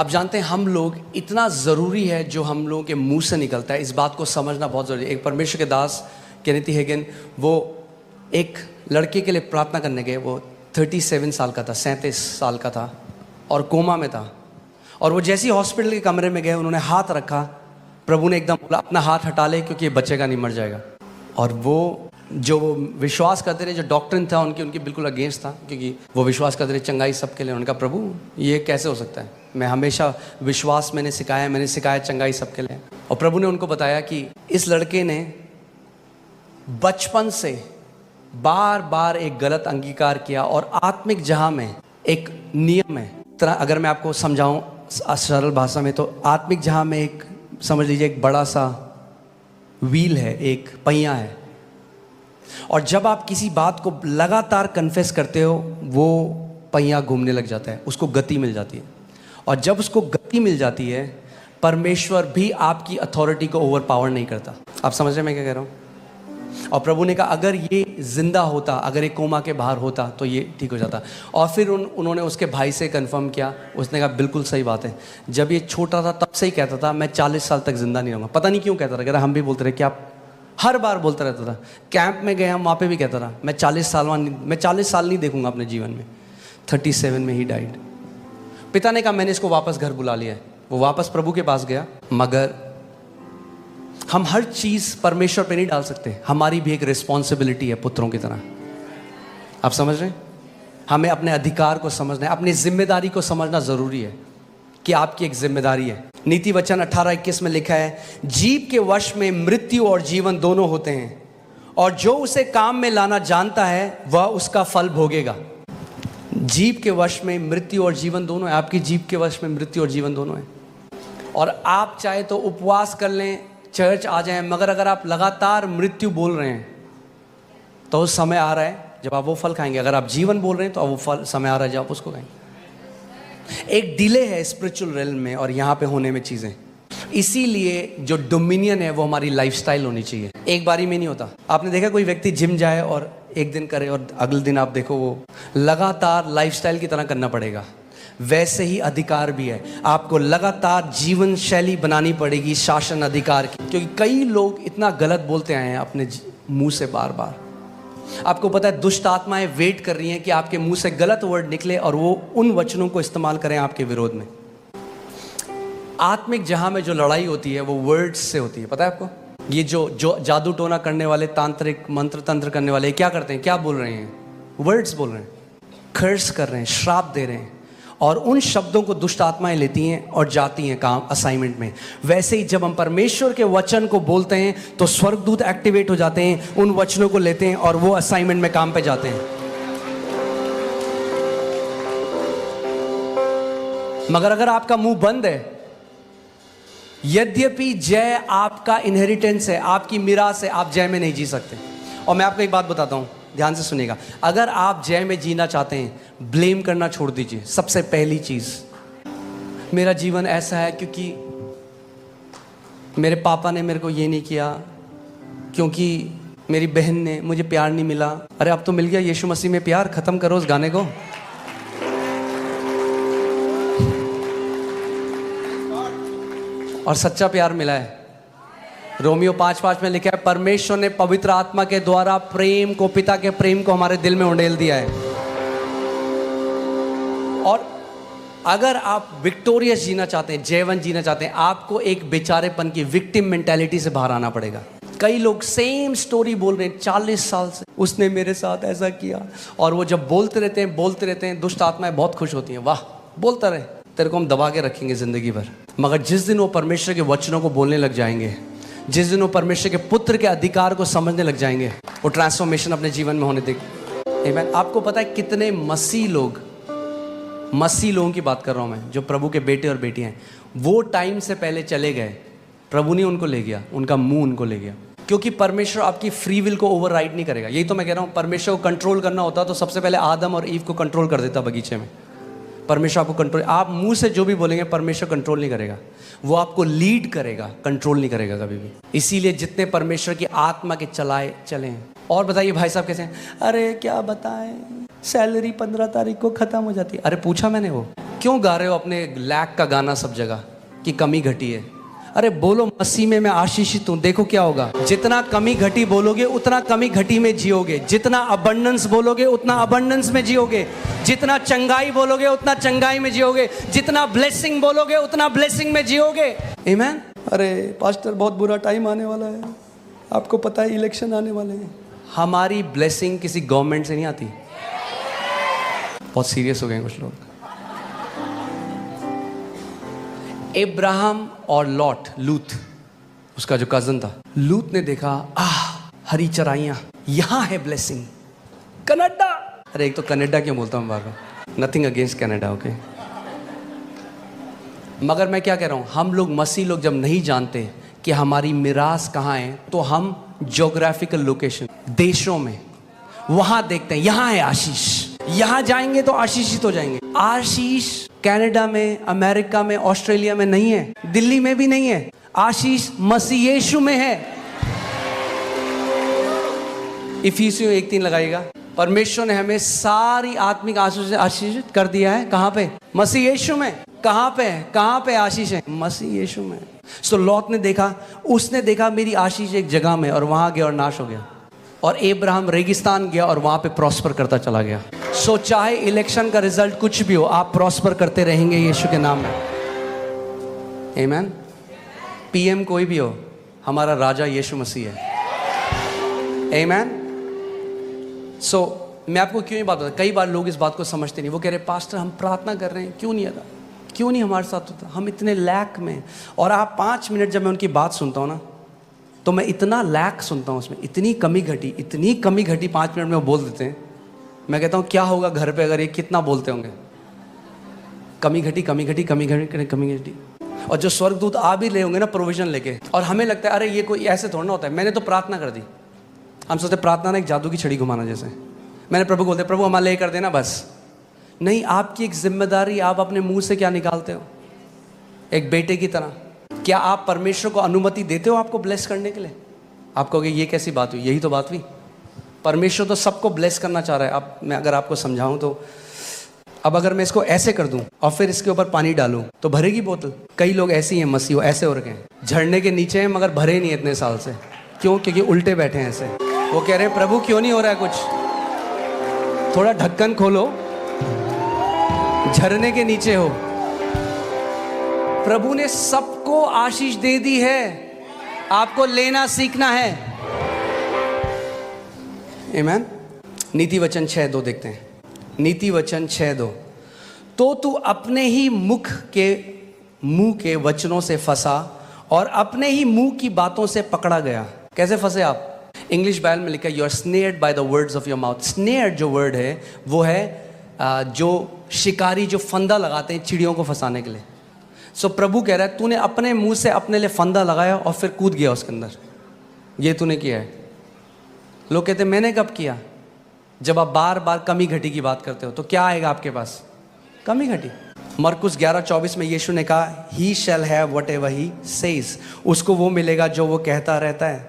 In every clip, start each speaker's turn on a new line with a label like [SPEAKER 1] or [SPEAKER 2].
[SPEAKER 1] आप जानते हैं हम लोग इतना ज़रूरी है जो हम लोगों के मुंह से निकलता है, इस बात को समझना बहुत ज़रूरी है। एक परमेश्वर के दास केनेथ हेगन, वो एक लड़के के लिए प्रार्थना करने गए। वो 37 साल का था, 37 साल का था और कोमा में था। और वो जैसे ही हॉस्पिटल के कमरे में गए, उन्होंने हाथ रखा, प्रभु ने एकदम बोला अपना हाथ हटा ले क्योंकि ये बचेगा नहीं, मर जाएगा। और वो जो विश्वास करते रहे, जो डॉक्टर था उनकी बिल्कुल अगेंस्ट था, क्योंकि वो विश्वास करते रहे चंगाई सबके लिए। उन्होंने कहा प्रभु ये कैसे हो सकता है, मैं हमेशा विश्वास मैंने सिखाया चंगाई सबके लिए। और प्रभु ने उनको बताया कि इस लड़के ने बचपन से बार बार एक गलत अंगीकार किया और आत्मिक जहां में एक नियम है। तरह अगर मैं आपको समझाऊं सरल भाषा में, तो आत्मिक जहां में एक, समझ लीजिए एक बड़ा सा व्हील है, एक पहिया है। और जब आप किसी बात को लगातार कन्फेस करते हो, वो पहिया घूमने लग जाता है, उसको गति मिल जाती है। और जब उसको गति मिल जाती है, परमेश्वर भी आपकी अथॉरिटी को ओवरपावर नहीं करता। आप समझ रहे हैं मैं क्या कह रहा हूँ? और प्रभु ने कहा अगर ये जिंदा होता, अगर एक कोमा के बाहर होता तो ये ठीक हो जाता। और फिर उन्होंने उसके भाई से कंफर्म किया, उसने कहा बिल्कुल सही बात है। जब ये छोटा था तब से ही कहता था मैं 40 साल तक जिंदा नहीं रहूँगा। पता नहीं क्यों कहता था, कह रहा हम भी बोलते रहे, क्या हर बार बोलता रहता था। कैंप में गए हम, वहाँ पे भी कहता था मैं 40 साल नहीं देखूंगा अपने जीवन में। 37 में ही डाइड। पिता ने कहा मैंने इसको वापस घर बुला लिया है। वो वापस प्रभु के पास गया। मगर हम हर चीज़ परमेश्वर पे नहीं डाल सकते, हमारी भी एक रिस्पॉन्सिबिलिटी है पुत्रों की तरह। आप समझ रहे हैं? हमें अपने अधिकार को समझना है, अपनी जिम्मेदारी को समझना ज़रूरी है कि आपकी एक जिम्मेदारी है। नीति वचन 18:21 में लिखा है, जीव के वश में मृत्यु और जीवन दोनों होते हैं, और जो उसे काम में लाना जानता है वह उसका फल भोगेगा। जीव के वश में मृत्यु और जीवन दोनों है। आपकी जीव के वश में मृत्यु और जीवन दोनों है। और आप चाहे तो उपवास कर लें, चर्च आ जाएं, मगर अगर आप लगातार मृत्यु बोल रहे हैं तो उस समय आ रहा है जब आप वो फल खाएंगे। अगर आप जीवन बोल रहे हैं तो वो फल समय आ रहा है जब आप उसको खाएंगे। एक डिले है स्पिरिचुअल रेल्म में और यहाँ पे होने में चीज़ें। इसीलिए जो डोमिनियन है वो हमारी लाइफस्टाइल होनी चाहिए। एक बारी में नहीं होता। आपने देखा कोई व्यक्ति जिम जाए और एक दिन करे और अगले दिन आप देखो वो लगातार लाइफस्टाइल की तरह करना पड़ेगा। वैसे ही अधिकार भी है, आपको लगातार जीवन शैली बनानी पड़ेगी शासन अधिकार की। क्योंकि कई लोग इतना गलत बोलते आए हैं अपने मुंह से बार बार। आपको पता है दुष्ट आत्माएं वेट कर रही हैं कि आपके मुंह से गलत वर्ड निकले और वो उन वचनों को इस्तेमाल करें आपके विरोध में। आत्मिक जहां में जो लड़ाई होती है वो वर्ड्स से होती है। पता है आपको? ये जो जादू टोना करने वाले, तांत्रिक मंत्र तंत्र करने वाले क्या करते हैं? क्या बोल रहे हैं? वर्ड्स बोल रहे हैं, कर्स कर रहे हैं, श्राप दे रहे हैं। और उन शब्दों को दुष्ट आत्माएं लेती हैं और जाती हैं काम असाइनमेंट में। वैसे ही जब हम परमेश्वर के वचन को बोलते हैं तो स्वर्गदूत एक्टिवेट हो जाते हैं, उन वचनों को लेते हैं और वो असाइनमेंट में काम पे जाते हैं। मगर अगर आपका मुंह बंद है, यद्यपि जय आपका इनहेरिटेंस है, आपकी मिरास है, आप जय में नहीं जी सकते। और मैं आपको एक बात बताता हूं, ध्यान से सुनिएगा। अगर आप जय में जीना चाहते हैं, ब्लेम करना छोड़ दीजिए। सबसे पहली चीज, मेरा जीवन ऐसा है क्योंकि मेरे पापा ने मेरे को ये नहीं किया, क्योंकि मेरी बहन ने मुझे प्यार नहीं मिला। अरे अब तो मिल गया यीशु मसीह में प्यार, खत्म करो उस गाने को। और सच्चा प्यार मिला है। रोमियो 5:5 में लिखा है, परमेश्वर ने पवित्र आत्मा के द्वारा प्रेम को, पिता के प्रेम को हमारे दिल में उंडेल दिया है। और अगर आप विक्टोरियस जीना चाहते हैं, जयवंत जीना चाहते हैं, आपको एक बेचारेपन की विक्टिम मेंटालिटी से बाहर आना पड़ेगा। कई लोग सेम स्टोरी बोल रहे हैं 40 साल से, उसने मेरे साथ ऐसा किया। और वो जब बोलते रहते हैं, दुष्ट आत्माएं बहुत खुश होती हैं, वाह बोलता रहे, तेरे को हम दबा के रखेंगे जिंदगी भर। मगर जिस दिन वो परमेश्वर के वचनों को बोलने लग जाएंगे, जिस दिन वो परमेश्वर के पुत्र के अधिकार को समझने लग जाएंगे, वो ट्रांसफॉर्मेशन अपने जीवन में होने देंगे। आमीन। आपको पता है कितने मसीह लोगों की बात कर रहा हूं मैं, जो प्रभु के बेटे और बेटियां हैं, वो टाइम से पहले चले गए। प्रभु ने उनको ले गया, उनका मुंह उनको ले गया। क्योंकि परमेश्वर आपकी फ्री विल को ओवरराइड नहीं करेगा। यही तो मैं कह रहा हूं, परमेश्वर को कंट्रोल करना होता तो सबसे पहले आदम और ईव को कंट्रोल कर देता बगीचे में। परमेश्वर आपको कंट्रोल, आप मुंह से जो भी बोलेंगे परमेश्वर कंट्रोल नहीं करेगा, वो आपको लीड करेगा, कंट्रोल नहीं करेगा कभी भी। इसीलिए जितने परमेश्वर की आत्मा के चले। और बताइए भाई साहब कैसे हैं? अरे क्या बताएं, सैलरी 15 तारीख को खत्म हो जाती है। अरे पूछा मैंने, वो क्यों गा रहे हो अपने लैक का गाना सब जगह कि कमी घटी है? अरे बोलो मसीह में मैं आशीषित हूं। देखो क्या होगा, जितना कमी घटी बोलोगे उतना कमी घटी में जियोगे, जितना अबंडेंस बोलोगे उतना अबंडेंस में जियोगे, जितना चंगाई बोलोगे उतना चंगाई में जियोगे, जितना ब्लेसिंग बोलोगे उतना ब्लेसिंग में जियोगे। आमीन। अरे पास्टर बहुत बुरा टाइम आने वाला है, आपको पता है इलेक्शन आने वाले हैं। हमारी ब्लेसिंग किसी गवर्नमेंट से नहीं आती। बहुत सीरियस हो गए कुछ लोग। इब्राहिम और लूत उसका जो कजन था, लूत ने देखा हरी चराइयां, यहां है ब्लेसिंग। कनाडा, अरे एक तो कनाडा क्यों बोलता हूं बार बार, नथिंग अगेंस्ट कनाडा, ओके। मगर मैं क्या कह रहा हूं, हम लोग मसीह लोग जब नहीं जानते कि हमारी मिरास कहां है, तो हम ज्योग्राफिकल लोकेशन, देशों में वहां देखते हैं यहां है आशीष, यहां जाएंगे तो आशीषित हो जाएंगे। आशीष कनाडा में, अमेरिका में, ऑस्ट्रेलिया में नहीं है, दिल्ली में भी नहीं है। आशीष मसीह यीशु में है। इफिसियों 1:3 लगाइएगा। परमेश्वर ने हमें सारी आत्मिक आशीष से आशीषित कर दिया है। कहां पे? मसीह यीशु में। कहां पे है? कहां पे आशीष है? मसीह यीशु में। सो लॉत ने देखा, उसने देखा मेरी आशीष एक जगह में, और वहां गया और नाश हो गया। और इब्राहिम रेगिस्तान गया और वहां पे प्रॉस्पर करता चला गया। सो चाहे इलेक्शन का रिजल्ट कुछ भी हो, आप प्रॉस्पर करते रहेंगे यीशु के नाम में। आमीन। पीएम कोई भी हो, हमारा राजा यीशु मसीह है। आमीन। सो मैं आपको क्यों ये बात बता, कई बार लोग इस बात को समझते नहीं। वो कह रहे पास्टर हम प्रार्थना कर रहे हैं, क्यों नहीं आता, क्यों नहीं हमारे साथ होता, हम इतने लैक में। और आप 5 मिनट जब मैं उनकी बात सुनता हूँ ना, तो मैं इतना लैक सुनता हूँ उसमें, इतनी कमी घटी 5 मिनट में वो बोल देते हैं। मैं कहता हूँ क्या होगा घर पे अगर ये कितना बोलते होंगे, कमी घटी। और जो स्वर्गदूत आ भी ले होंगे ना प्रोविजन लेके, और हमें लगता है अरे ये कोई ऐसे थोड़ा ना होता है, मैंने तो प्रार्थना कर दी। हम सोचते प्रार्थना ना एक जादू की छड़ी घुमाना जैसे। मैंने प्रभु को बोलते प्रभु हमारे लिए कर देना बस। नहीं, आपकी एक जिम्मेदारी, आप अपने मुंह से क्या निकालते हो एक बेटे की तरह? क्या आप परमेश्वर को अनुमति देते हो आपको ब्लेस करने के लिए? आप कहोगे ये कैसी बात हुई? यही तो बात हुई। परमेश्वर तो सबको ब्लेस करना चाह रहा है। अब मैं अगर आपको समझाऊं तो, अब अगर मैं इसको ऐसे कर दूं और फिर इसके ऊपर पानी डालूं तो भरेगी बोतल? कई लोग ऐसे ही हैं, मसीह ऐसे हो रखे हैं, झरने के नीचे हैं मगर भरे नहीं इतने साल से। क्यों? क्योंकि उल्टे बैठे हैं ऐसे। वो कह रहे हैं प्रभु क्यों नहीं हो रहा है कुछ, थोड़ा ढक्कन खोलो, झरने के नीचे हो। प्रभु ने सबको आशीष दे दी है, आपको लेना सीखना है। आमीन। नीति वचन 6:2 देखते हैं। नीति वचन 6:2, तो तू अपने ही मुंह के वचनों से फंसा और अपने ही मुंह की बातों से पकड़ा गया। कैसे फंसे आप? इंग्लिश बाइबल में लिखा है you are snared by the words of your mouth. Snared जो वर्ड है वो है जो शिकारी जो फंदा लगाते हैं चिड़ियों को फंसाने के लिए। सो प्रभु कह रहा है तूने अपने मुंह से अपने लिए फंदा लगाया और फिर कूद गया उसके अंदर। ये तूने किया है। लोग कहते हैं मैंने कब किया? जब आप बार बार कमी घटी की बात करते हो तो क्या आएगा आपके पास? कमी घटी। मरकुस 11:24 में यीशु ने कहा he shall have whatever he says, उसको वो मिलेगा जो वो कहता रहता है।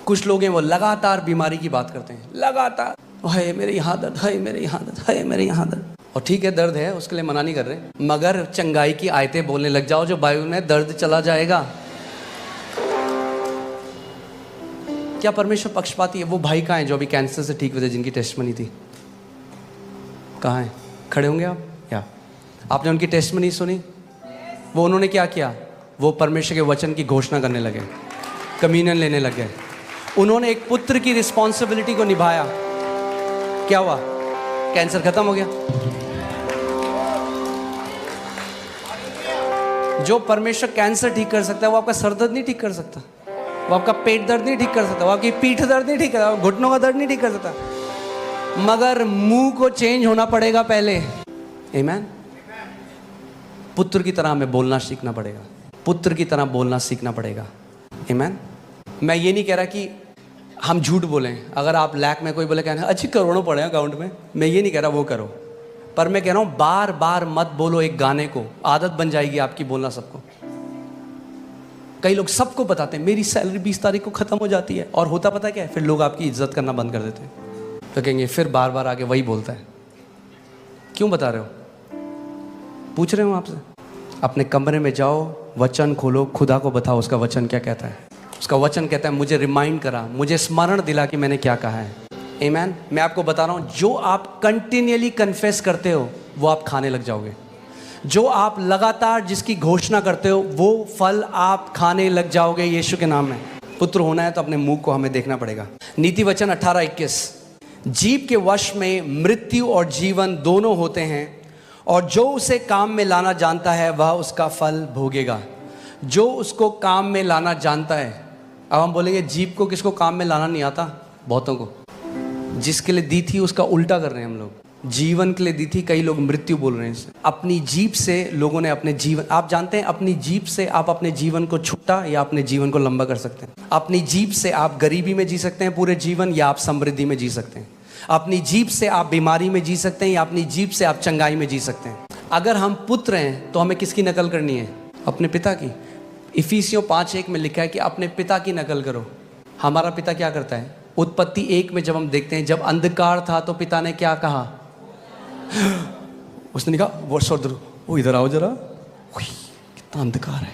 [SPEAKER 1] कुछ लोग हैं वो लगातार बीमारी की बात करते हैं, लगातार हाय मेरे यहाँ दर्द, हाय मेरे यहाँ दर्द, हाय मेरे यहाँ दर्द। और ठीक है दर्द है, उसके लिए मना नहीं कर रहे, मगर चंगाई की आयतें बोलने लग जाओ जो बाइबल में दर्द चला जाएगा। क्या परमेश्वर पक्षपाती है? वो भाई कहाँ हैं जो अभी कैंसर से ठीक हुए थे, जिनकी टेस्टमनी थी? कहाँ हैं? खड़े होंगे आप? या आपने उनकी टेस्टमनी सुनी? वो उन्होंने क्या किया? वो परमेश्वर के वचन की घोषणा करने लगे, कम्युनियन लेने लगे। उन्होंने एक पुत्र की रिस्पॉन्सिबिलिटी को निभाया। क्या हुआ? कैंसर खत्म हो गया। जो परमेश्वर कैंसर ठीक कर सकता है वो आपका सर दर्द नहीं ठीक कर सकता, वो आपका पेट दर्द नहीं ठीक कर सकता, वो आपकी पीठ दर्द नहीं ठीक कर सकता, घुटनों का दर्द नहीं ठीक कर सकता, मगर मुंह को चेंज होना पड़ेगा पहले। आमीन। पुत्र की तरह हमें बोलना सीखना पड़ेगा, पुत्र की तरह बोलना सीखना पड़ेगा। आमीन। मैं ये नहीं कह रहा कि हम झूठ बोलें। अगर आप लैक में कोई बोले कहना अच्छी करोड़ों पड़े हैं अकाउंट में, मैं ये नहीं कह रहा वो करो, पर मैं कह रहा हूँ बार बार मत बोलो एक गाने को, आदत बन जाएगी आपकी बोलना सबको। कई लोग सबको बताते हैं मेरी सैलरी 20 तारीख को खत्म हो जाती है, और होता पता क्या है? फिर लोग आपकी इज्जत करना बंद कर देते हैं। तो कहेंगे फिर बार बार आके वही बोलता है, क्यों बता रहे हो? पूछ रहे हो आपसे? अपने कमरे में जाओ, वचन खोलो, खुदा को बताओ उसका वचन क्या कहता है। उसका वचन कहता है मुझे रिमाइंड करा, मुझे स्मरण दिला कि मैंने क्या कहा है। आमीन। मैं आपको बता रहा हूँ, जो आप कंटिन्यूअली कन्फेस करते हो वो आप खाने लग जाओगे। जो आप लगातार जिसकी घोषणा करते हो वो फल आप खाने लग जाओगे यीशु के नाम में। पुत्र होना है तो अपने मुंह को हमें देखना पड़ेगा। नीति वचन 18:21, जीव के वश में मृत्यु और जीवन दोनों होते हैं, और जो उसे काम में लाना जानता है वह उसका फल भोगेगा। जो उसको काम में लाना जानता है। अब हम बोलेंगे जीव को किसको काम में लाना नहीं आता? बहुतों को। जिसके लिए दी थी उसका उल्टा कर रहे हैं हम लोग। जीवन के लिए दी थी, कई लोग मृत्यु बोल रहे हैं इसे। अपनी जीभ से लोगों ने अपने जीवन, आप जानते हैं अपनी जीभ से आप अपने जीवन को छोटा या अपने जीवन को लंबा कर सकते हैं। अपनी जीभ से आप गरीबी में जी सकते हैं पूरे जीवन, या आप समृद्धि में जी सकते हैं। अपनी जीभ से आप बीमारी में जी सकते हैं, या अपनी जीभ से आप चंगाई में जी सकते हैं। अगर हम पुत्र हैं तो हमें किसकी नकल करनी है? अपने पिता की। इफिसियों 5:1 में लिखा है कि अपने पिता की नकल करो। हमारा पिता क्या करता है? उत्पत्ति 1 में जब हम देखते हैं, जब अंधकार था तो पिता ने क्या कहा? उसने कहा वो सोदर, वो इधर आओ जरा, कितना अंधकार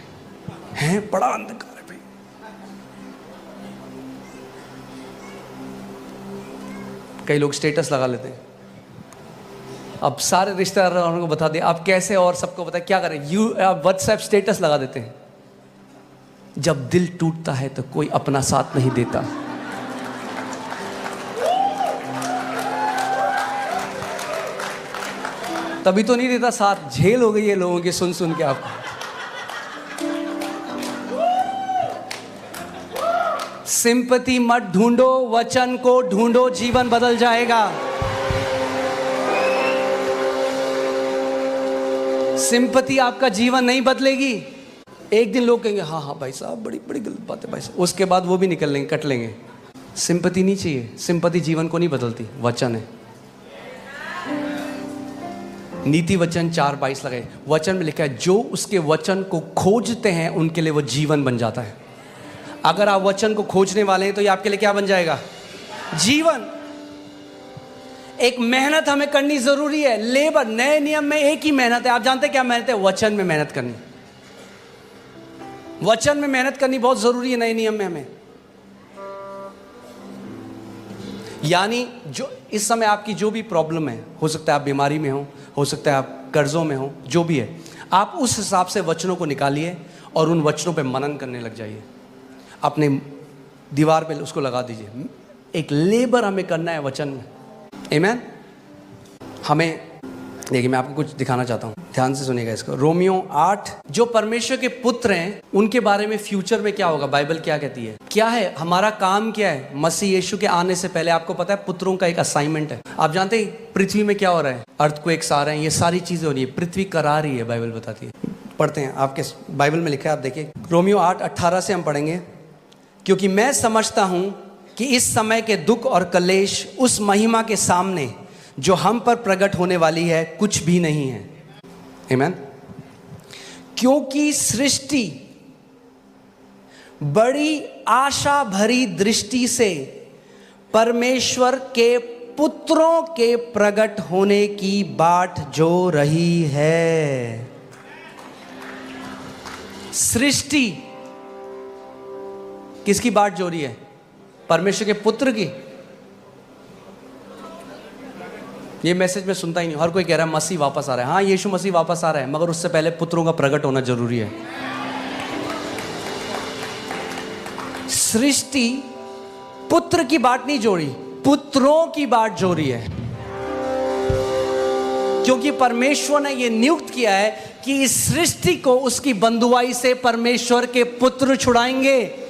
[SPEAKER 1] है, बड़ा अंधकार है भाई। कई लोग स्टेटस लगा लेते हैं। अब सारे रिश्तेदारों को बता दे आप कैसे, और सबको बता क्या करें, व्हाट्सएप स्टेटस लगा देते हैं। जब दिल टूटता है तो कोई अपना साथ नहीं देता। तभी तो नहीं देता साथ, झेल हो गई है लोगों की सुन सुन के आपको। सिंपैथी मत ढूंढो, वचन को ढूंढो, जीवन बदल जाएगा। सिंपैथी आपका जीवन नहीं बदलेगी। एक दिन लोग कहेंगे हाँ हाँ भाई साहब बड़ी बड़ी गलत बात है भाई साहब, उसके बाद वो भी निकल लेंगे, कट लेंगे। सिंपैथी नहीं चाहिए। सिंपैथी जीवन को नहीं बदलती, वचन है। नीति वचन 4:22 लगे, वचन में लिखा है जो उसके वचन को खोजते हैं उनके लिए वो जीवन बन जाता है। अगर आप वचन को खोजने वाले हैं तो ये आपके लिए क्या बन जाएगा? जीवन। एक मेहनत हमें करनी जरूरी है, लेबर। नए नियम में एक ही मेहनत है। आप जानते हैं क्या मेहनत है? वचन में मेहनत करनी। वचन में मेहनत करनी बहुत जरूरी है नए नियम में हमें। यानी जो इस समय आपकी जो भी प्रॉब्लम है, हो सकता है आप बीमारी में हो सकता है आप कर्जों में हो, जो भी है, आप उस हिसाब से वचनों को निकालिए और उन वचनों पे मनन करने लग जाइए। अपने दीवार पे उसको लगा दीजिए। एक लेबर हमें करना है वचन में। आमीन। हमें देखिए, मैं आपको कुछ दिखाना चाहता हूँ, ध्यान से सुनिएगा इसको। रोमियो 8, जो परमेश्वर के पुत्र हैं उनके बारे में फ्यूचर में क्या होगा, बाइबल क्या कहती है, क्या है हमारा काम, क्या है मसीह यीशु के आने से पहले। आपको पता है पुत्रों का एक असाइनमेंट है। आप जानते हैं पृथ्वी में क्या हो रहा है? अर्थक्वेक्स आ रहे हैं, ये सारी चीजें हो रही है, पृथ्वी करा रही है, बाइबल बताती है। पढ़ते हैं, आपके बाइबल में लिखा है, आप देखिए रोमियो 8:18 से हम पढ़ेंगे। क्योंकि मैं समझता हूं कि इस समय के दुख और कलेश उस महिमा के सामने जो हम पर प्रकट होने वाली है कुछ भी नहीं है। आमीन। क्योंकि सृष्टि बड़ी आशा भरी दृष्टि से परमेश्वर के पुत्रों के प्रकट होने की बाट जो रही है। सृष्टि किसकी बाट जो रही है? परमेश्वर के पुत्र की। ये मैसेज मैं सुनता ही नहीं। हर कोई कह रहा है मसीह वापस आ रहा है। हाँ, यीशु मसीह वापस आ रहा है, मगर उससे पहले पुत्रों का प्रकट होना जरूरी है। सृष्टि पुत्र की बाट नहीं जोड़ी, पुत्रों की बाट जोड़ी है। क्योंकि परमेश्वर ने यह नियुक्त किया है कि इस सृष्टि को उसकी बंधुआई से परमेश्वर के पुत्र छुड़ाएंगे।